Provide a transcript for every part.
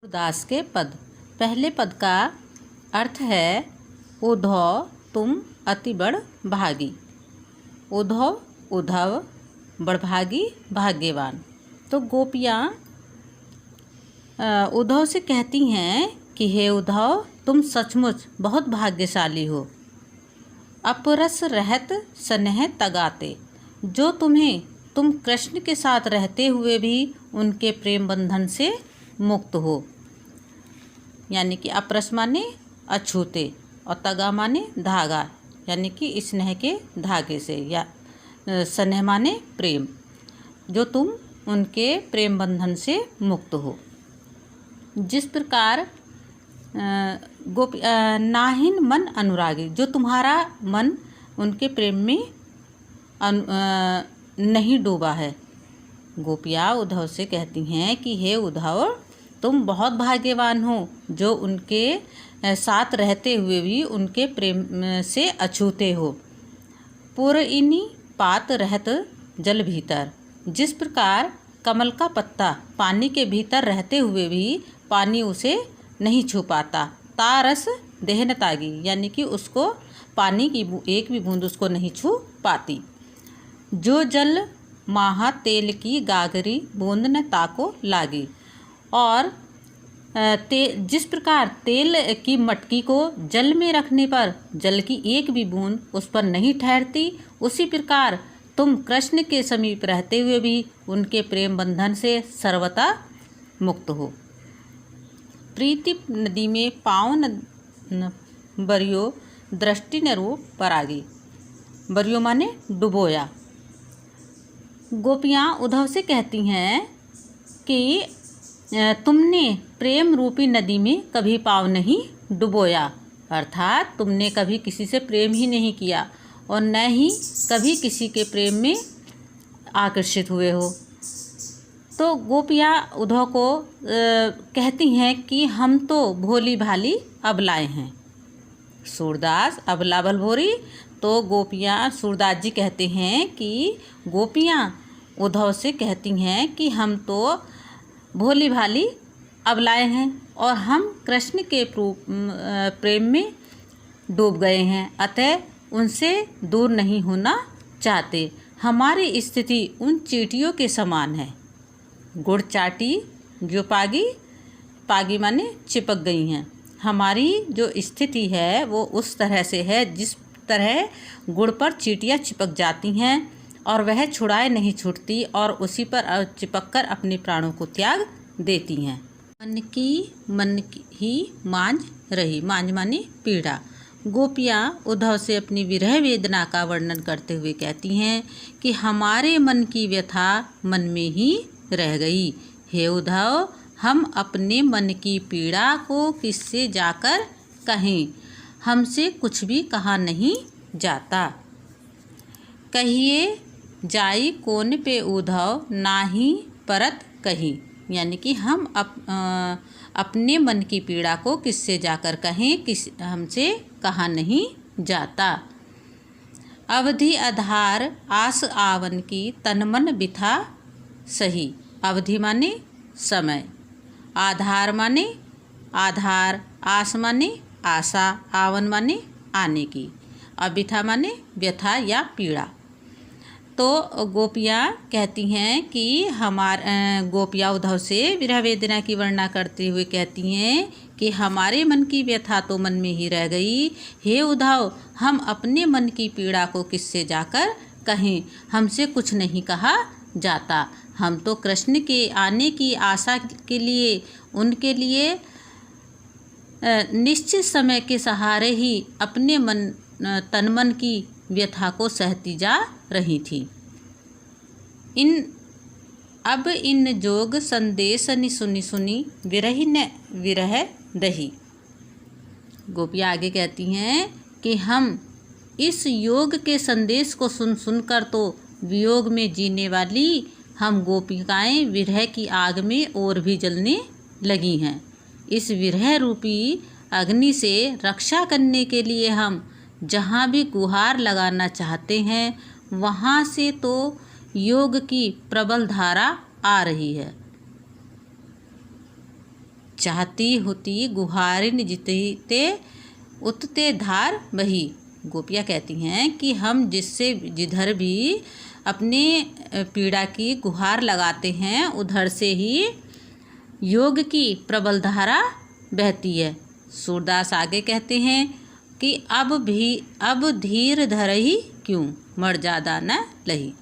सूरदास के पद। पहले पद का अर्थ है उद्धव तुम अति बड़ भागी। उद्धव उद्धव बड़भागी भाग्यवान। तो गोपियाँ उद्धव से कहती हैं कि हे उद्धव तुम सचमुच बहुत भाग्यशाली हो। अपरस रहत स्नेह तगाते, जो तुम कृष्ण के साथ रहते हुए भी उनके प्रेम बंधन से मुक्त हो। यानी कि अपरस माने अछूते और तगा माने धागा, यानी कि स्नेह के धागे से, या स्नेह माने प्रेम, जो तुम उनके प्रेम बंधन से मुक्त हो। जिस प्रकार नाहिन मन अनुरागी, जो तुम्हारा मन उनके प्रेम में नहीं डूबा है। गोपियाँ उद्धव से कहती हैं कि हे उद्धव तुम बहुत भाग्यवान हो, जो उनके साथ रहते हुए भी उनके प्रेम से अछूते हो। पुरइनी पात रहत जल भीतर, जिस प्रकार कमल का पत्ता पानी के भीतर रहते हुए भी पानी उसे नहीं छू पाता। तारस देहन तागी, यानी कि उसको पानी की एक भी बूंद उसको नहीं छू पाती। जो जल माहा तेल की गागरी बूंद न ताको लागी, और जिस प्रकार तेल की मटकी को जल में रखने पर जल की एक भी बूंद उस पर नहीं ठहरती, उसी प्रकार तुम कृष्ण के समीप रहते हुए भी उनके प्रेम बंधन से सर्वथा मुक्त हो। प्रीति नदी में पाँव न बरियो दृष्टि न रूप परागी। बरियो माने डुबोया। गोपियाँ उद्धव से कहती हैं कि तुमने प्रेम रूपी नदी में कभी पाँव नहीं डुबोया, अर्थात तुमने कभी किसी से प्रेम ही नहीं किया और न ही कभी किसी के प्रेम में आकर्षित हुए हो। तो गोपियाँ उद्धव को कहती हैं कि हम तो भोली भाली अबलाएँ हैं। सूरदास अबला बलभोरी। तो गोपियाँ सूरदास जी कहते हैं कि गोपियाँ उद्धव से कहती हैं कि हम तो भोली भाली अबलाएँ हैं और हम कृष्ण के प्रेम में डूब गए हैं, अतः उनसे दूर नहीं होना चाहते। हमारी स्थिति उन चींटियों के समान है। गुड़ चाटी जो पागी, पागी माने चिपक गई हैं। हमारी जो स्थिति है वो उस तरह से है जिस तरह गुड़ पर चींटियाँ चिपक जाती हैं और वह छुड़ाए नहीं छूटती और उसी पर चिपककर अपने प्राणों को त्याग देती हैं। मन की ही मांझ रही। मांझ माने पीड़ा। गोपियाँ उद्धव से अपनी विरह वेदना का वर्णन करते हुए कहती हैं कि हमारे मन की व्यथा मन में ही रह गई। हे उद्धव हम अपने मन की पीड़ा को किससे जाकर कहें, हमसे कुछ भी कहा नहीं जाता। कहिए जाई कोन पे उद्धव नाही परत कही, यानी कि हम अपने मन की पीड़ा को किससे जाकर कहें, हमसे कहा नहीं जाता। अवधि आधार आस आवन की तन मन बिथा सही। अवधि माने समय, आधार माने आधार, आस माने आशा, आवन माने आने की, और बिथा माने व्यथा या पीड़ा। तो गोपियाँ कहती हैं कि गोपियाँ उद्धव से विरह वेदना की वर्णना करते हुए कहती हैं कि हमारे मन की व्यथा तो मन में ही रह गई। हे उद्धव हम अपने मन की पीड़ा को किससे जाकर कहें, हमसे कुछ नहीं कहा जाता। हम तो कृष्ण के आने की आशा के लिए उनके लिए निश्चित समय के सहारे ही अपने तन मन की व्यथा को सहती जा रही थी। अब इन जोग संदेश नि सुनी विरही न विरह दही। गोपियाँ आगे कहती हैं कि हम इस योग के संदेश को सुनकर तो वियोग में जीने वाली हम गोपिकाएँ विरह की आग में और भी जलने लगी हैं। इस विरह रूपी अग्नि से रक्षा करने के लिए हम जहाँ भी गुहार लगाना चाहते हैं वहाँ से तो योग की प्रबल धारा आ रही है। चाहती होती गुहारिन जीते उतते धार बही। गोपियाँ कहती हैं कि हम जिधर भी अपने पीड़ा की गुहार लगाते हैं उधर से ही योग की प्रबल धारा बहती है। सूरदास आगे कहते हैं कि अब धीर धरहि क्यों मर ज्यादा न लही।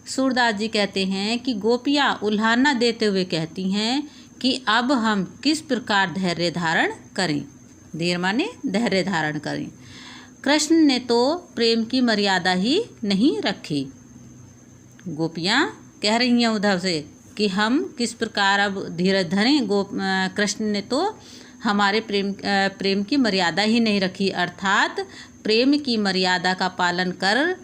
सूरदास जी कहते हैं कि गोपियाँ उल्हाना देते हुए कहती हैं कि अब हम किस प्रकार धैर्य धारण करें। धीर माने धैर्य धारण करें। कृष्ण ने तो प्रेम की मर्यादा ही नहीं रखी। गोपियाँ कह रही हैं उधर से कि हम किस प्रकार अब धीरज धरें। कृष्ण ने तो हमारे प्रेम की मर्यादा ही नहीं रखी, अर्थात प्रेम की मर्यादा का पालन कर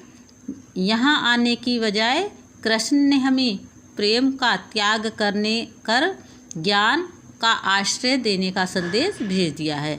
यहाँ आने की बजाय कृष्ण ने हमें प्रेम का त्याग कर ज्ञान का आश्रय देने का संदेश भेज दिया है।